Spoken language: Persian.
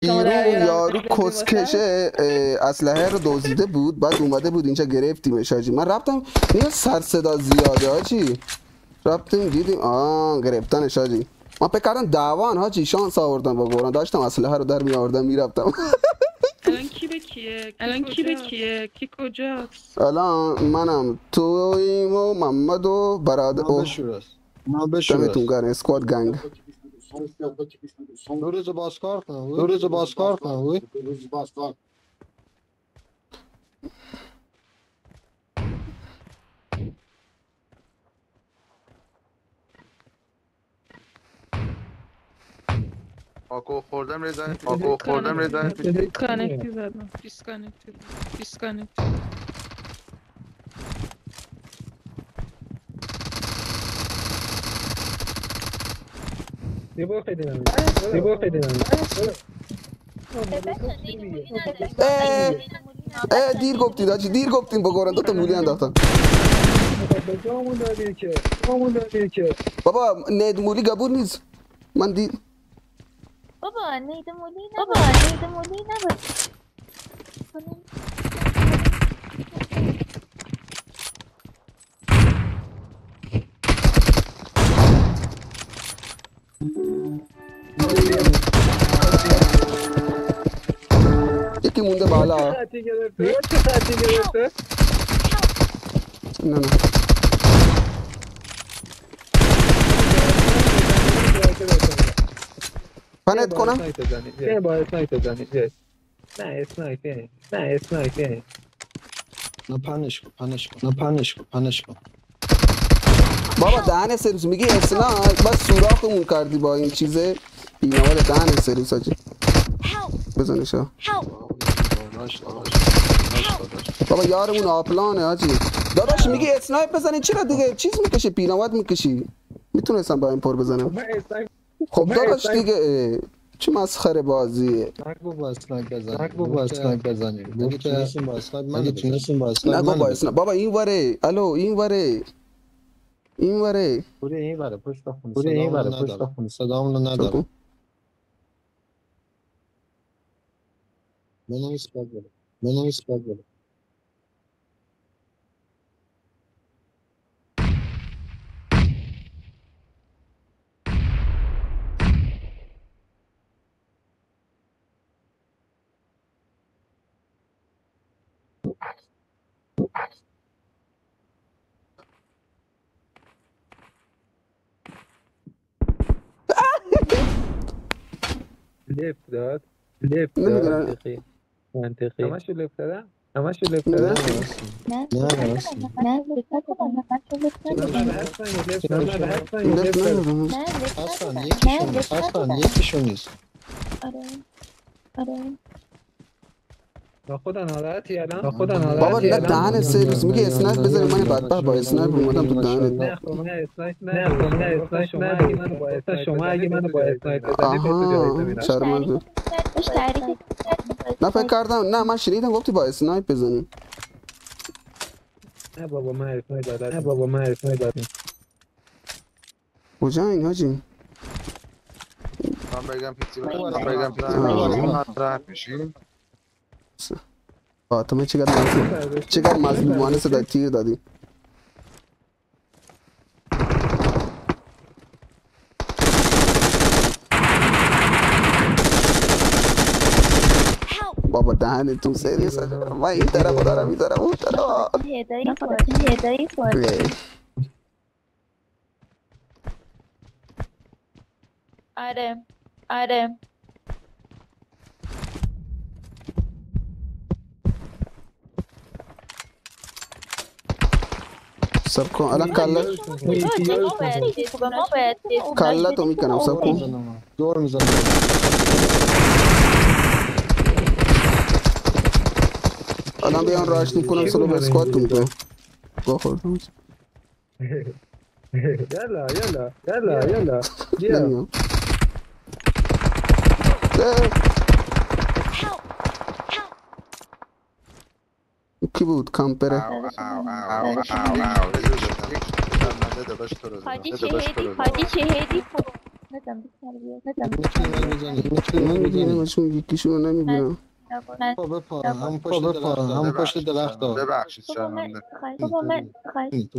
بیرون یارو کسکشه اسلحه رو دزدیده بود، بعد اومده بود اینجا گرفتیمش حاجی. من رفتم نیست سر صدا زیاده حاجی، رفتیم دیدیم گرفتنش حاجی. من فکر کردم دعوان حاجی، شانس آوردم با قرآن، داشتم اسلحه رو در می آوردم میرفتم. الان کی به کیه؟ کی کجاست؟ الان منم تویم و محمد و برادر ما دمتون گرم اسکواد گنگ. دو روز باز کار کنم آکو خوردم رضا کانکتی زدم. دیسکانکتی. دیر گفتید حاجی، دیر گفتیم با قرآن. 2 تا مولی انداختم بابا. نید مولی قبول نیست. من دید بابا نید مولی نبود. یکی مونده بالا. نه پنت کنم. نه اسنایپر. نه پنش کن. بابا دهن سرویس میگی اسنایپ، بس سوراخمون کردی با این چیزه بینوال. دهن سرویس حاجی بزنش ها. بابا یارمون آپلانه حاجی. داداش میگی اسنایپ بزنی، چرا دیگه چیز میکشی پینوات میکشی؟ میتونستم با این پر بزنم. خب داداش دیگه چه مسخره بازیه. نگو با اسنایپ بزنی. اگه تونستیم با اسنایپ نگو با اسنایپ. بابا این وره. الو این وره. پوری این وره پشت خون صدامونو نداره. بنویس بگو. لفت داد نمیدونم. منطقی همشو لفت دادم. یکیشون نیست. آره با خدا ناراحتی الان؟ بابا نه دهن سرویس میگه اسنایپ بزنی، من بدبخت با اسنایپ اومدم تو دهنت. نه شما اگه منو با اسنایپ بزنی شرمنده. نه فکر کردم، نه من شنیدم گفتی با اسنایپ بزنی. نه بابا من اسنایپ دادم. کجا این حاجی؟ من بگم پیسی راحت میشی. فاطمه چقدر مظلومانه صدا تیر دادی. بابا دهنتون سرویس. من این طرف دارم میذارم اون طرف. هدایی خورد. آره سب کن الان کلا تو میکنم. سب کن دور میزنم. الان بیان راش میکنم سلو به اسکواد تو میکنم. بخوردم یالا بیا. کی بود کامپره؟ حاجی چهدی نزن بی تربیت نزن میتونی من بزنی نمیدونم یکیشون رو نمیبینم من پا بپا هم پشت درخت ببخشید شرمنده بابا من خواهش